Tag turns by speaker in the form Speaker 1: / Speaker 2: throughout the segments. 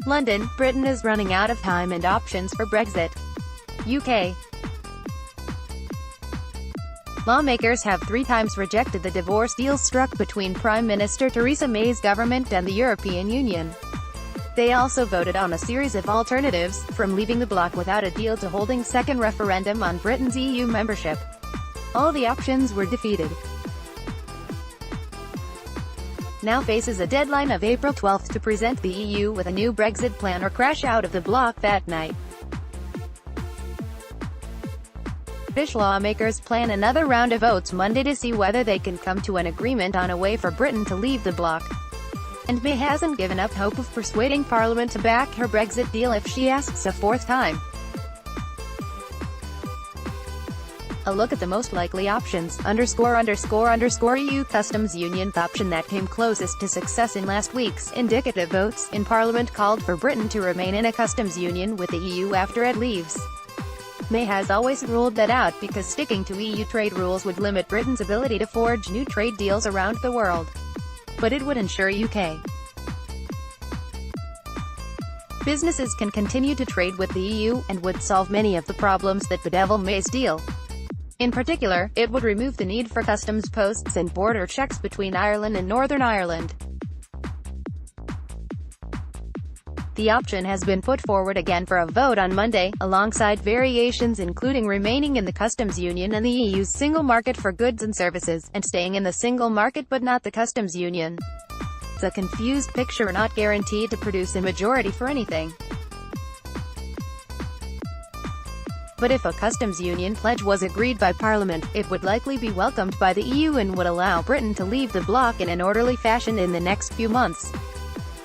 Speaker 1: London, Britain is running out of time and options for Brexit. UK. Lawmakers have 3 times rejected the divorce deal struck between Prime Minister Theresa May's government and the European Union. They also voted on a series of alternatives, from leaving the bloc without a deal to holding second referendum on Britain's EU membership. All the options were defeated. Now faces a deadline of April 12 to present the EU with a new Brexit plan or crash out of the bloc that night. British lawmakers plan another round of votes Monday to see whether they can come to an agreement on a way for Britain to leave the bloc. And May hasn't given up hope of persuading Parliament to back her Brexit deal if she asks a 4th time. A look at the most likely options, ____EU Customs Union. The option that came closest to success in last week's indicative votes in Parliament called for Britain to remain in a customs union with the EU after it leaves. May has always ruled that out because sticking to EU trade rules would limit Britain's ability to forge new trade deals around the world. But it would ensure UK businesses can continue to trade with the EU, and would solve many of the problems that bedevil May's deal. In particular, it would remove the need for customs posts and border checks between Ireland and Northern Ireland. The option has been put forward again for a vote on Monday, alongside variations including remaining in the customs union and the EU's single market for goods and services, and staying in the single market but not the customs union. It's a confused picture, not guaranteed to produce a majority for anything. But if a customs union pledge was agreed by Parliament, it would likely be welcomed by the EU and would allow Britain to leave the bloc in an orderly fashion in the next few months.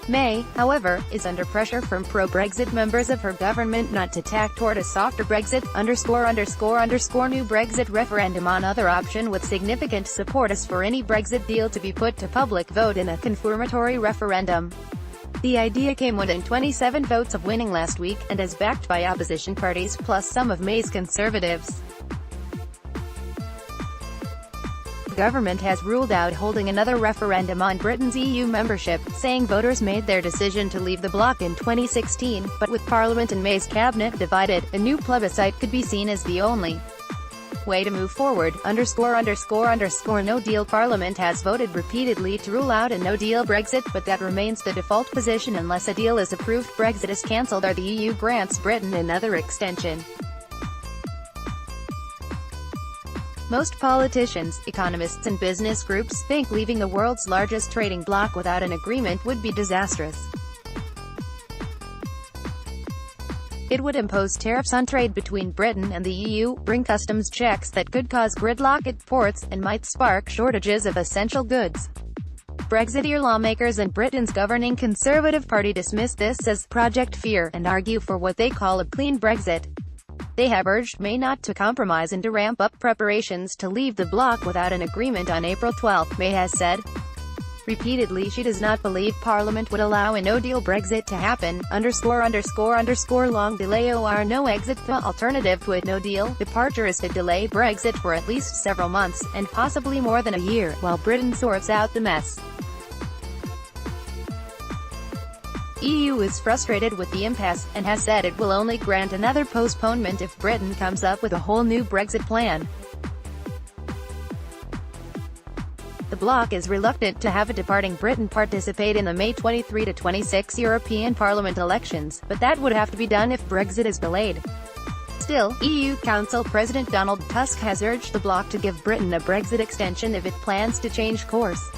Speaker 1: May, however, is under pressure from pro-Brexit members of her government not to tack toward a softer Brexit, ____new Brexit referendum on other option with significant support as for any Brexit deal to be put to public vote in a confirmatory referendum. The idea came within 27 votes of winning last week, and is backed by opposition parties plus some of May's Conservatives. The government has ruled out holding another referendum on Britain's EU membership, saying voters made their decision to leave the bloc in 2016, but with Parliament and May's cabinet divided, a new plebiscite could be seen as the only way to move forward. No deal. Parliament has voted repeatedly to rule out a no-deal Brexit, but that remains the default position unless a deal is approved. Brexit is cancelled or the EU grants Britain another extension. Most politicians, economists and business groups think leaving the world's largest trading bloc without an agreement would be disastrous. It would impose tariffs on trade between Britain and the EU, bring customs checks that could cause gridlock at ports, and might spark shortages of essential goods. Brexiteer lawmakers and Britain's governing Conservative Party dismiss this as Project Fear, and argue for what they call a clean Brexit. They have urged May not to compromise and to ramp up preparations to leave the bloc without an agreement on April 12, May has said. Repeatedly she does not believe Parliament would allow a no-deal Brexit to happen, ___long delay or no exit. The alternative to a no-deal departure is to delay Brexit for at least several months, and possibly more than a year, while Britain sorts out the mess. EU is frustrated with the impasse, and has said it will only grant another postponement if Britain comes up with a whole new Brexit plan. The bloc is reluctant to have a departing Britain participate in the May 23–26 European Parliament elections, but that would have to be done if Brexit is delayed. Still, EU Council President Donald Tusk has urged the bloc to give Britain a Brexit extension if it plans to change course.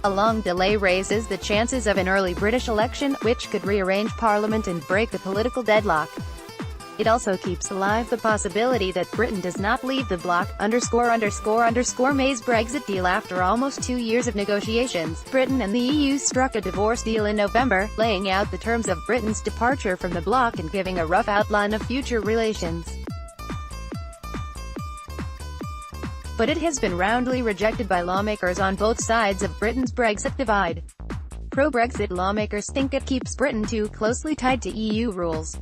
Speaker 1: A long delay raises the chances of an early British election, which could rearrange Parliament and break the political deadlock. It also keeps alive the possibility that Britain does not leave the bloc, ___May's Brexit deal. After almost 2 years of negotiations, Britain and the EU struck a divorce deal in November, laying out the terms of Britain's departure from the bloc and giving a rough outline of future relations. But it has been roundly rejected by lawmakers on both sides of Britain's Brexit divide. Pro-Brexit lawmakers think it keeps Britain too closely tied to EU rules.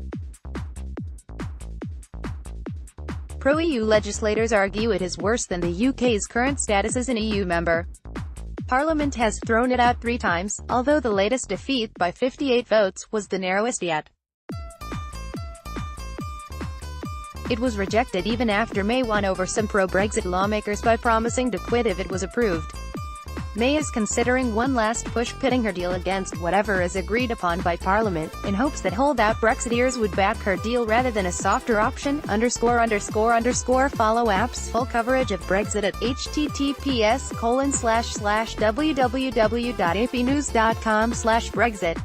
Speaker 1: Pro-EU legislators argue it is worse than the UK's current status as an EU member. Parliament has thrown it out 3 times, although the latest defeat, by 58 votes, was the narrowest yet. It was rejected even after May won over some pro-Brexit lawmakers by promising to quit if it was approved. May is considering one last push, pitting her deal against whatever is agreed upon by Parliament, in hopes that holdout Brexiteers would back her deal rather than a softer option. ____. Follow apps full coverage of Brexit at https://www.apnews.com/Brexit.